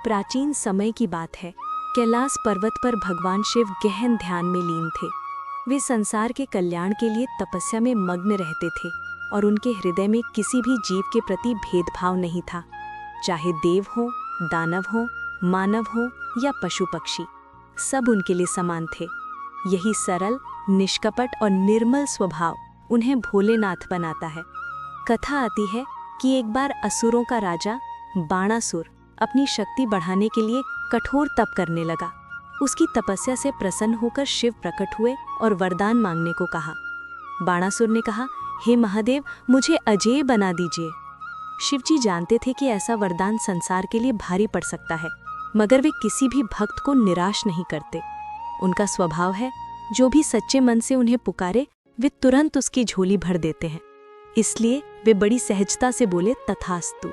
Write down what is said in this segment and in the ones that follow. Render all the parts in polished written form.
प्राचीन समय की बात है। कैलाश पर्वत पर भगवान शिव गहन ध्यान में लीन थे। वे संसार के कल्याण के लिए तपस्या में मग्न रहते थे और उनके हृदय में किसी भी जीव के प्रति भेदभाव नहीं था, चाहे देव हो, दानव हो, मानव हो या पशु पक्षी, सब उनके लिए समान थे। यही सरल, निष्कपट और निर्मल स्वभाव उन्हें भोलेनाथ बनाता है। कथा आती है कि एक बार असुरों का राजा बाणासुर अपनी शक्ति बढ़ाने के लिए कठोर तप करने लगा। उसकी तपस्या से प्रसन्न होकर शिव प्रकट हुए और वरदान मांगने को कहा। बाणासुर ने कहा, हे महादेव, मुझे अजेय बना दीजिए। शिवजी जानते थे कि ऐसा वरदान संसार के लिए भारी पड़ सकता है, मगर वे किसी भी भक्त को निराश नहीं करते। उनका स्वभाव है, जो भी सच्चे मन से उन्हें पुकारे वे तुरंत उसकी झोली भर देते हैं। इसलिए वे बड़ी सहजता से बोले, तथास्तु।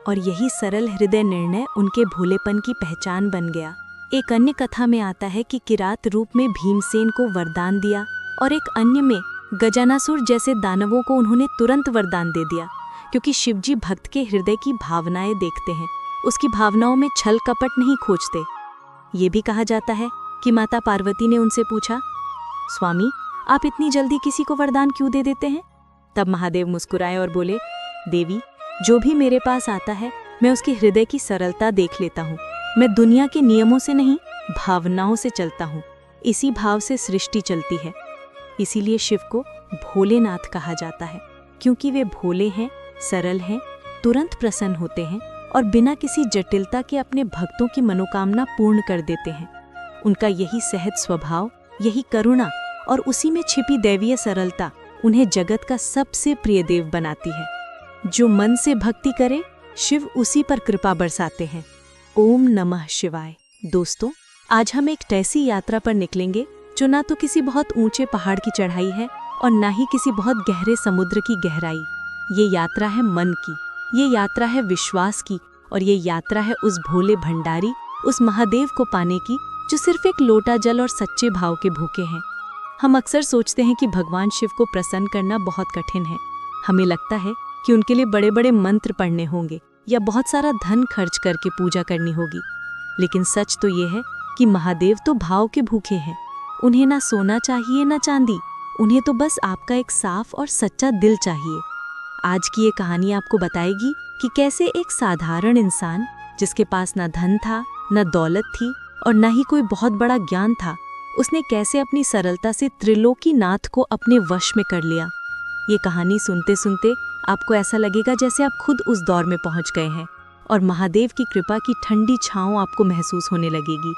और यही सरल हृदय निर्णय उनके भोलेपन की पहचान बन गया। एक अन्य कथा में आता है कि किरात रूप में भीमसेन को वरदान दिया और एक अन्य में गजानासुर जैसे दानवों को उन्होंने तुरंत वरदान दे दिया, क्योंकि शिवजी भक्त के हृदय की भावनाएं देखते हैं, उसकी भावनाओं में छल कपट नहीं खोजते। ये भी कहा जाता है कि माता पार्वती ने उनसे पूछा, स्वामी, आप इतनी जल्दी किसी को वरदान क्यों दे देते हैं? तब महादेव मुस्कुराए और बोले, देवी, जो भी मेरे पास आता है मैं उसके हृदय की सरलता देख लेता हूँ। मैं दुनिया के नियमों से नहीं, भावनाओं से चलता हूँ। इसी भाव से सृष्टि चलती है। इसीलिए शिव को भोलेनाथ कहा जाता है, क्योंकि वे भोले हैं, सरल हैं, तुरंत प्रसन्न होते हैं और बिना किसी जटिलता के अपने भक्तों की मनोकामना पूर्ण कर देते हैं। उनका यही सहज स्वभाव, यही करुणा और उसी में छिपी दैवीय सरलता उन्हें जगत का सबसे प्रिय देव बनाती है। जो मन से भक्ति करे, शिव उसी पर कृपा बरसाते हैं। ओम नमः शिवाय। दोस्तों, आज हम एक ऐसी यात्रा पर निकलेंगे जो ना तो किसी बहुत ऊंचे पहाड़ की चढ़ाई है और ना ही किसी बहुत गहरे समुद्र की गहराई। ये यात्रा है मन की, ये यात्रा है विश्वास की और ये यात्रा है उस भोले भंडारी, उस महादेव को पाने की जो सिर्फ एक लोटा जल और सच्चे भाव के भूखे हैं। हम अक्सर सोचते हैं कि भगवान शिव को प्रसन्न करना बहुत कठिन है। हमें लगता है कि उनके लिए बड़े बड़े मंत्र पढ़ने होंगे या बहुत सारा धन खर्च करके पूजा करनी होगी। लेकिन सच तो ये है कि महादेव तो भाव के भूखे हैं। उन्हें ना सोना चाहिए ना चांदी, उन्हें तो बस आपका एक साफ और सच्चा दिल चाहिए। आज की ये कहानी आपको बताएगी कि कैसे एक साधारण इंसान, जिसके पास ना धन था, ना दौलत थी और ना ही कोई बहुत बड़ा ज्ञान था, उसने कैसे अपनी सरलता से त्रिलोकीनाथ को अपने वश में कर लिया। ये कहानी सुनते सुनते आपको ऐसा लगेगा जैसे आप खुद उस दौर में पहुंच गए हैं और महादेव की कृपा की ठंडी छांव आपको महसूस होने लगेगी।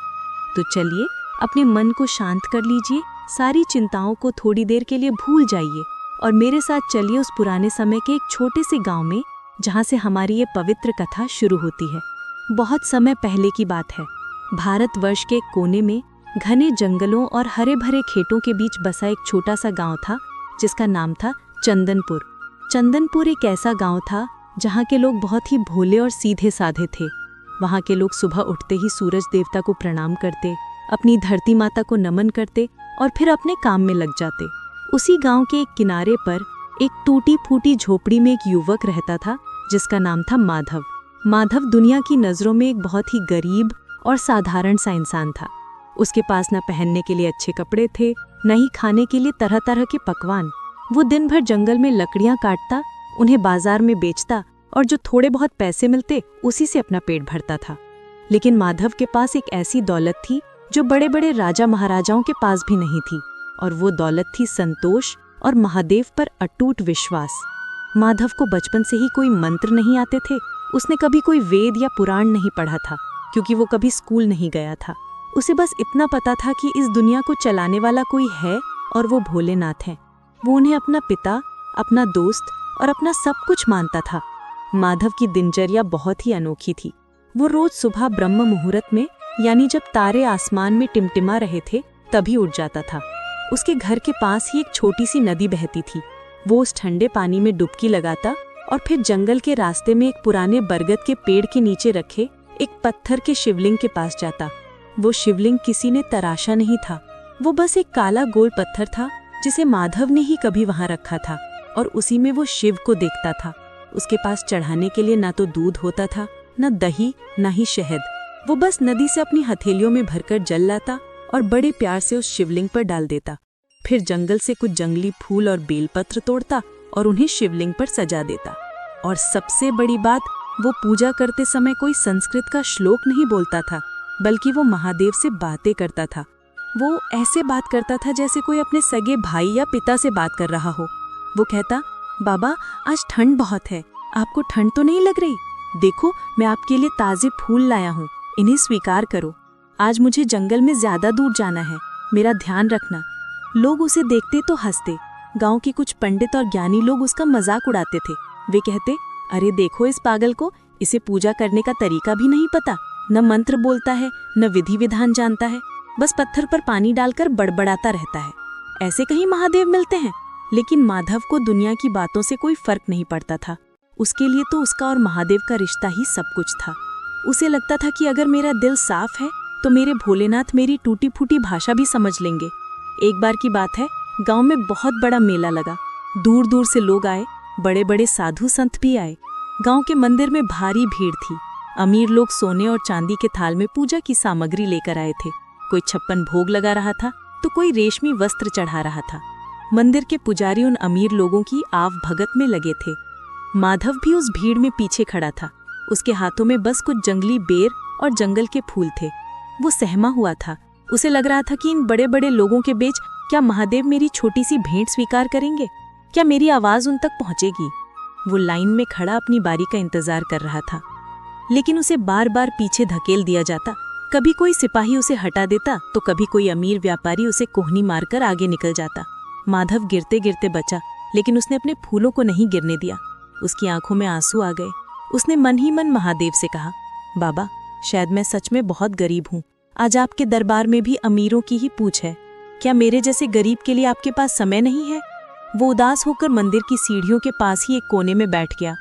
तो चलिए, अपने मन को शांत कर लीजिए, सारी चिंताओं को थोड़ी देर के लिए भूल जाइए और मेरे साथ चलिए उस पुराने समय के एक छोटे से गांव में, जहां से हमारी ये पवित्र कथा शुरू होती है। बहुत समय पहले की बात है। भारतवर्ष के कोने में घने जंगलों और हरे भरे खेतों के बीच बसा एक छोटा सा गांव था, जिसका नाम था चंदनपुर। चंदनपुर एक ऐसा गांव था जहां के लोग बहुत ही भोले और सीधे साधे थे। वहां के लोग सुबह उठते ही सूरज देवता को प्रणाम करते, अपनी धरती माता को नमन करते और फिर अपने काम में लग जाते। उसी गांव के एक किनारे पर एक टूटी फूटी झोपड़ी में एक युवक रहता था, जिसका नाम था माधव। माधव दुनिया की नज़रों में एक बहुत ही गरीब और साधारण सा इंसान था। उसके पास न पहनने के लिए अच्छे कपड़े थे, न ही खाने के लिए तरह तरह के पकवान। वो दिन भर जंगल में लकड़ियां काटता, उन्हें बाजार में बेचता और जो थोड़े बहुत पैसे मिलते उसी से अपना पेट भरता था। लेकिन माधव के पास एक ऐसी दौलत थी जो बड़े बड़े राजा महाराजाओं के पास भी नहीं थी, और वो दौलत थी संतोष और महादेव पर अटूट विश्वास। माधव को बचपन से ही कोई मंत्र नहीं आते थे। उसने कभी कोई वेद या पुराण नहीं पढ़ा था, क्योंकि वो कभी स्कूल नहीं गया था। उसे बस इतना पता था कि इस दुनिया को चलाने वाला कोई है और वो भोलेनाथ है। वो उन्हें अपना पिता, अपना दोस्त और अपना सब कुछ मानता था। माधव की दिनचर्या बहुत ही अनोखी थी। वो रोज सुबह ब्रह्म मुहूर्त में, यानी जब तारे आसमान में टिमटिमा रहे थे, तभी उठ जाता था। उसके घर के पास ही एक छोटी सी नदी बहती थी। वो उस ठंडे पानी में डुबकी लगाता और फिर जंगल के रास्ते में एक पुराने बरगद के पेड़ के नीचे रखे एक पत्थर के शिवलिंग के पास जाता। वो शिवलिंग किसी ने तराशा नहीं था, वो बस एक काला गोल पत्थर था जिसे माधव ने ही कभी वहां रखा था, और उसी में वो शिव को देखता था। उसके पास चढ़ाने के लिए ना तो दूध होता था, न दही, न ही शहद। वो बस नदी से अपनी हथेलियों में भरकर जल लाता और बड़े प्यार से उस शिवलिंग पर डाल देता। फिर जंगल से कुछ जंगली फूल और बेलपत्र तोड़ता और उन्हें शिवलिंग पर सजा देता। और सबसे बड़ी बात, वो पूजा करते समय कोई संस्कृत का श्लोक नहीं बोलता था, बल्कि वो महादेव से बातें करता था। वो ऐसे बात करता था जैसे कोई अपने सगे भाई या पिता से बात कर रहा हो। वो कहता, बाबा आज ठंड बहुत है, आपको ठंड तो नहीं लग रही? देखो मैं आपके लिए ताज़े फूल लाया हूँ, इन्हें स्वीकार करो। आज मुझे जंगल में ज्यादा दूर जाना है, मेरा ध्यान रखना। लोग उसे देखते तो हंसते। गांव के कुछ पंडित और ज्ञानी लोग उसका मजाक उड़ाते थे। वे कहते, अरे देखो इस पागल को, इसे पूजा करने का तरीका भी नहीं पता, न मंत्र बोलता है न विधि विधान जानता है, बस पत्थर पर पानी डालकर बड़बड़ाता रहता है। ऐसे कहीं महादेव मिलते हैं? लेकिन माधव को दुनिया की बातों से कोई फर्क नहीं पड़ता था। उसके लिए तो उसका और महादेव का रिश्ता ही सब कुछ था। उसे लगता था कि अगर मेरा दिल साफ है तो मेरे भोलेनाथ मेरी टूटी फूटी भाषा भी समझ लेंगे। एक बार की बात है, गांव में बहुत बड़ा मेला लगा। दूर दूर से लोग आए, बड़े बड़े साधु संत भी आए। गांव के मंदिर में भारी भीड़ थी। अमीर लोग सोने और चांदी के थाल में पूजा की सामग्री लेकर आए थे। कोई 56 भोग लगा रहा था तो कोई रेशमी वस्त्र चढ़ा रहा था। मंदिर के पुजारी उन अमीर लोगों की आव भगत में लगे थे। माधव भी उस भीड़ में पीछे खड़ा था। उसके हाथों में बस कुछ जंगली बेर और जंगल के फूल थे। वो सहमा हुआ था। उसे लग रहा था कि इन बड़े बड़े लोगों के बीच क्या महादेव मेरी छोटी सी भेंट स्वीकार करेंगे? क्या मेरी आवाज उन तक पहुंचेगी? वो लाइन में खड़ा अपनी बारी का इंतजार कर रहा था, लेकिन उसे बार बार पीछे धकेल दिया जाता। कभी कोई सिपाही उसे हटा देता तो कभी कोई अमीर व्यापारी उसे कोहनी मारकर आगे निकल जाता। माधव गिरते गिरते बचा, लेकिन उसने अपने फूलों को नहीं गिरने दिया। उसकी आंखों में आंसू आ गए। उसने मन ही मन महादेव से कहा, बाबा शायद मैं सच में बहुत गरीब हूँ। आज आपके दरबार में भी अमीरों की ही पूछ है। क्या मेरे जैसे गरीब के लिए आपके पास समय नहीं है? वो उदास होकर मंदिर की सीढ़ियों के पास ही एक कोने में बैठ गया।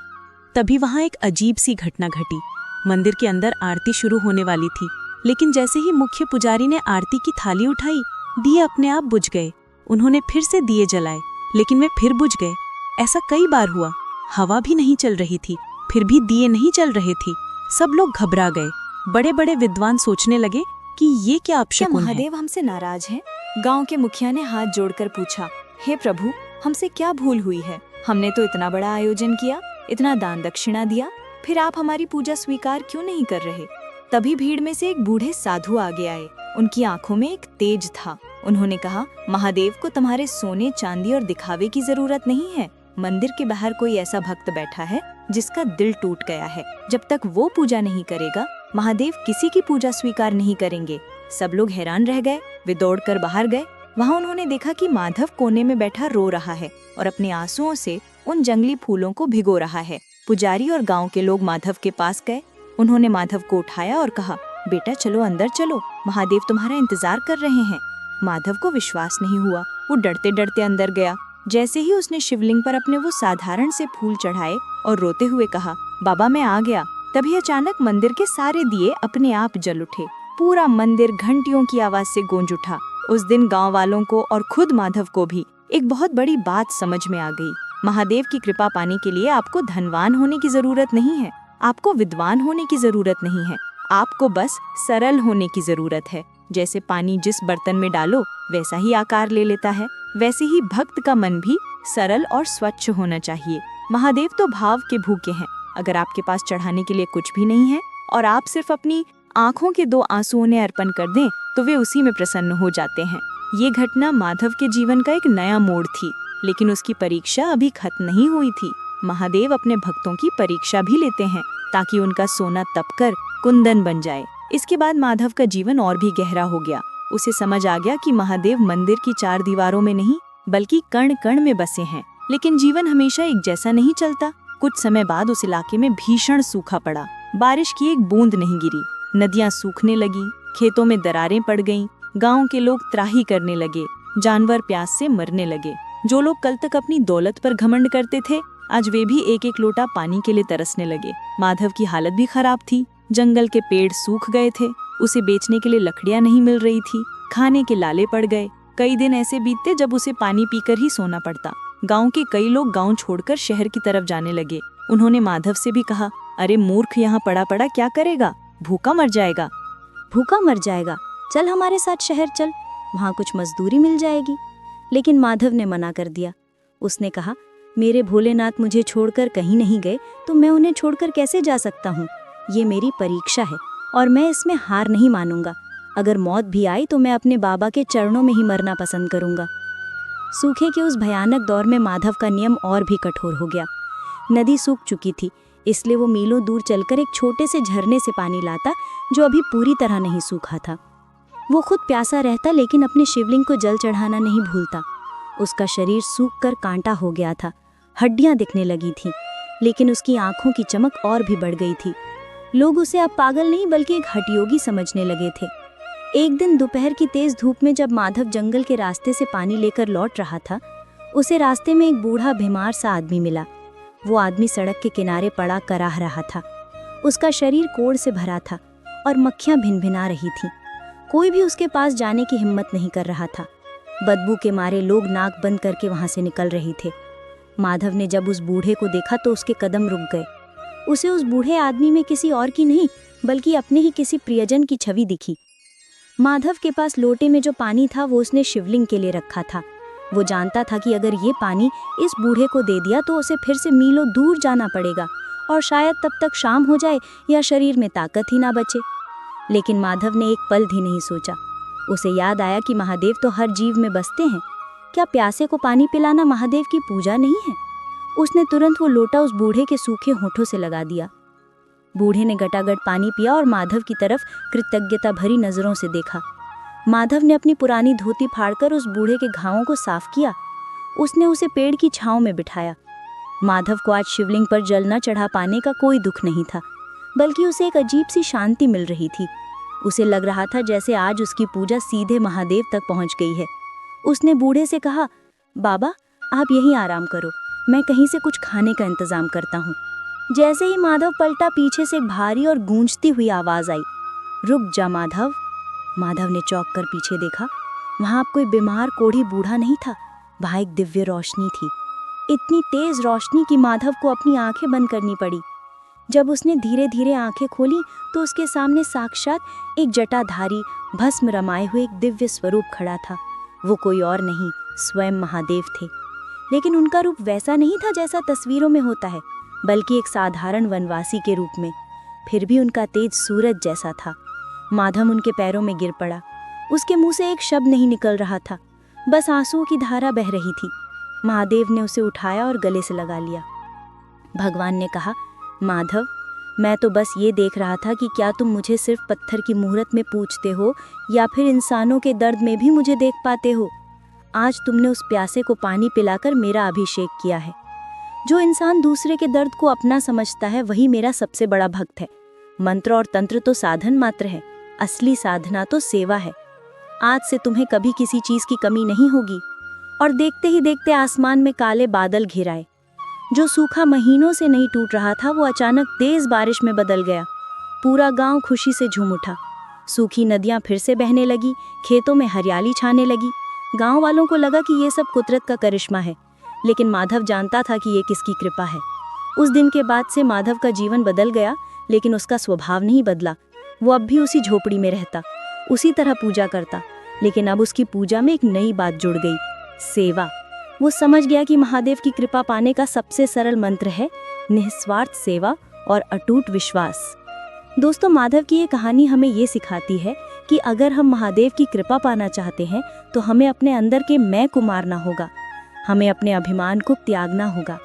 तभी वहां एक अजीब सी घटना घटी। मंदिर के अंदर आरती शुरू होने वाली थी, लेकिन जैसे ही मुख्य पुजारी ने आरती की थाली उठाई, दिए अपने आप बुझ गए। उन्होंने फिर से दिए जलाए, लेकिन वे फिर बुझ गए। ऐसा कई बार हुआ। हवा भी नहीं चल रही थी, फिर भी दिए नहीं जल रहे थे। सब लोग घबरा गए। बड़े बड़े विद्वान सोचने लगे कि ये क्या अपशकुन है। महादेव हमसे नाराज हैं? गांव के मुखिया ने हाथ जोड़कर पूछा, हे प्रभु, हमसे क्या भूल हुई है? हमने तो इतना बड़ा आयोजन किया, इतना दान दक्षिणा दिया, फिर आप हमारी पूजा स्वीकार क्यों नहीं कर रहे? तभी भीड़ में से एक बूढ़े साधु आगे आए। उनकी आंखों में एक तेज था। उन्होंने कहा, महादेव को तुम्हारे सोने चांदी और दिखावे की जरूरत नहीं है। मंदिर के बाहर कोई ऐसा भक्त बैठा है जिसका दिल टूट गया है। जब तक वो पूजा नहीं करेगा, महादेव किसी की पूजा स्वीकार नहीं करेंगे। सब लोग हैरान रह गए। वे दौड़कर बाहर गए। वहाँ उन्होंने देखा कि माधव कोने में बैठा रो रहा है और अपने आंसुओं से उन जंगली फूलों को भिगो रहा है। पुजारी और गांव के लोग माधव के पास गए। उन्होंने माधव को उठाया और कहा, बेटा चलो अंदर चलो, महादेव तुम्हारा इंतजार कर रहे हैं। माधव को विश्वास नहीं हुआ। वो डरते डरते अंदर गया। जैसे ही उसने शिवलिंग पर अपने वो साधारण से फूल चढ़ाए और रोते हुए कहा, बाबा मैं आ गया, तभी अचानक मंदिर के सारे दिए अपने आप जल उठे। पूरा मंदिर घंटियों की आवाज से गूंज उठा। उस दिन गांव वालों को और खुद माधव को भी एक बहुत बड़ी बात समझ में आ गई। महादेव की कृपा पाने के लिए आपको धनवान होने की जरूरत नहीं है, आपको विद्वान होने की जरूरत नहीं है, आपको बस सरल होने की जरूरत है। जैसे पानी जिस बर्तन में डालो वैसा ही आकार ले लेता है, वैसे ही भक्त का मन भी सरल और स्वच्छ होना चाहिए। महादेव तो भाव के भूखे हैं। अगर आपके पास चढ़ाने के लिए कुछ भी नहीं है और आप सिर्फ अपनी आंखों के 2 आंसुओं ने अर्पण कर दें, तो वे उसी में प्रसन्न हो जाते हैं। ये घटना माधव के जीवन का एक नया मोड़ थी, लेकिन उसकी परीक्षा अभी खत्म नहीं हुई थी। महादेव अपने भक्तों की परीक्षा भी लेते हैं ताकि उनका सोना तपकर कुंदन बन जाए। इसके बाद माधव का जीवन और भी गहरा हो गया। उसे समझ आ गया कि महादेव मंदिर की 4 दीवारों में नहीं बल्कि कण कण में बसे हैं। लेकिन जीवन हमेशा एक जैसा नहीं चलता। कुछ समय बाद उस इलाके में भीषण सूखा पड़ा। बारिश की एक बूंद नहीं गिरी। नदियां सूखने लगी, खेतों में दरारें पड़ गईं, गांव के लोग त्राही करने लगे, जानवर प्यास से मरने लगे। जो लोग कल तक अपनी दौलत पर घमंड करते थे, आज वे भी एक एक लोटा पानी के लिए तरसने लगे। माधव की हालत भी खराब थी। जंगल के पेड़ सूख गए थे, उसे बेचने के लिए लकड़ियां नहीं मिल रही थी, खाने के लाले पड़ गए। कई दिन ऐसे बीतते जब उसे पानी पीकर ही सोना पड़ता। गांव के कई लोग गांव छोड़कर शहर की तरफ जाने लगे। उन्होंने माधव से भी कहा, अरे मूर्ख, यहाँ पड़ा पड़ा क्या करेगा? भूखा मर जाएगा। भूखा मर जाएगा, चल हमारे साथ शहर चल, वहाँ कुछ मजदूरी मिल जाएगी। लेकिन माधव ने मना कर दिया। उसने कहा, मेरे भोलेनाथ मुझे छोड़कर कहीं नहीं गए तो मैं उन्हें छोड़कर कैसे जा सकता हूँ। ये मेरी परीक्षा है और मैं इसमें हार नहीं मानूंगा। अगर मौत भी आई तो मैं अपने बाबा के चरणों में ही मरना पसंद करूंगा। सूखे के उस भयानक दौर में माधव का नियम और भी कठोर हो गया। नदी सूख चुकी थी, इसलिए वो मीलों दूर चलकर एक छोटे से झरने से पानी लाता जो अभी पूरी तरह नहीं सूखा था। वो खुद प्यासा रहता लेकिन अपने शिवलिंग को जल चढ़ाना नहीं भूलता। उसका शरीर सूखकर कांटा हो गया था, हड्डियां दिखने लगी थीं, लेकिन उसकी आंखों की चमक और भी बढ़ गई थी। लोग उसे अब पागल नहीं बल्कि एक हठयोगी समझने लगे थे। एक दिन दोपहर की तेज धूप में जब माधव जंगल के रास्ते से पानी लेकर लौट रहा था, उसे रास्ते में एक बूढ़ा बीमार सा आदमी मिला। वो आदमी सड़क के किनारे पड़ा कराह रहा था। उसका शरीर कोढ़ से भरा था और मक्खियां भिनभिना रही थीं। कोई भी उसके पास जाने की हिम्मत नहीं कर रहा था। बदबू के मारे लोग नाक बंद करके वहां से निकल रहे थे। माधव ने जब उस बूढ़े को देखा तो उसके कदम रुक गए। उसे उस बूढ़े आदमी में किसी और की नहीं बल्कि अपने ही किसी प्रियजन की छवि दिखी। माधव के पास लोटे में जो पानी था वो उसने शिवलिंग के लिए रखा था। वो जानता था कि अगर ये पानी इस बूढ़े को दे दिया तो उसे फिर से मीलों दूर जाना पड़ेगा और शायद तब तक शाम हो जाए या शरीर में ताकत ही ना बचे। लेकिन माधव ने एक पल भी नहीं सोचा। उसे याद आया कि महादेव तो हर जीव में बसते हैं। क्या प्यासे को पानी पिलाना महादेव की पूजा नहीं है? उसने तुरंत वो लोटा उस बूढ़े के सूखे होठों से लगा दिया। बूढ़े ने गटागट पानी पिया और माधव की तरफ कृतज्ञता भरी नजरों से देखा। माधव ने अपनी पुरानी धोती फाड़कर उस बूढ़े के घावों को साफ किया। उसने उसे पेड़ की छांव में बिठाया। माधव को आज शिवलिंग पर जल न चढ़ा पाने का कोई दुख नहीं था, बल्कि उसे एक अजीब सी शांति मिल रही थी। उसे लग रहा था जैसे आज उसकी पूजा सीधे महादेव तक पहुंच गई है। उसने बूढ़े से कहा, बाबा आप यहीं आराम करो, मैं कहीं से कुछ खाने का इंतजाम करता हूँ। जैसे ही माधव पलटा, पीछे से एक भारी और गूंजती हुई आवाज आई, रुक जा माधव। माधव ने चौंक कर पीछे देखा। वहां कोई बीमार कोढ़ी बूढ़ा नहीं था, वहां एक दिव्य रोशनी थी। इतनी तेज रोशनी कि माधव को अपनी आंखें बंद करनी पड़ी। जब उसने धीरे धीरे आंखें खोली तो उसके सामने साक्षात एक जटाधारी भस्म रमाए हुए एक दिव्य स्वरूप खड़ा था। वो कोई और नहीं, स्वयं महादेव थे। लेकिन उनका रूप वैसा नहीं था जैसा तस्वीरों में होता है, बल्कि एक साधारण वनवासी के रूप में। फिर भी उनका तेज सूरज जैसा था। माधव उनके पैरों में गिर पड़ा। उसके मुंह से एक शब्द नहीं निकल रहा था, बस आंसुओं की धारा बह रही थी। महादेव ने उसे उठाया और गले से लगा लिया। भगवान ने कहा, माधव मैं तो बस ये देख रहा था कि क्या तुम मुझे सिर्फ पत्थर की मूरत में पूजते हो या फिर इंसानों के दर्द में भी मुझे देख पाते हो। आज तुमने उस प्यासे को पानी पिलाकर मेरा अभिषेक किया है। जो इंसान दूसरे के दर्द को अपना समझता है वही मेरा सबसे बड़ा भक्त है। मंत्र और तंत्र तो साधन मात्र है, असली साधना तो सेवा है। आज से तुम्हें कभी किसी चीज की कमी नहीं होगी। और देखते ही देखते आसमान में काले बादल घिर आए। जो सूखा महीनों से नहीं टूट रहा था वो अचानक तेज बारिश में बदल गया। पूरा गांव खुशी से झूम उठा। सूखी नदियां फिर से बहने लगी, खेतों में हरियाली छाने लगी। गांव वालों को लगा कि ये सब कुदरत का करिश्मा है, लेकिन माधव जानता था कि ये किसकी कृपा है। उस दिन के बाद से माधव का जीवन बदल गया, लेकिन उसका स्वभाव नहीं बदला। वो अब भी उसी झोपड़ी में रहता, उसी तरह पूजा करता, लेकिन अब उसकी पूजा में एक नई बात जुड़ गई, सेवा। वो समझ गया कि महादेव की कृपा पाने का सबसे सरल मंत्र है निस्वार्थ सेवा और अटूट विश्वास। दोस्तों, माधव की ये कहानी हमें ये सिखाती है कि अगर हम महादेव की कृपा पाना चाहते हैं तो हमें अपने अंदर के मैं को मारना होगा, हमें अपने अभिमान को त्यागना होगा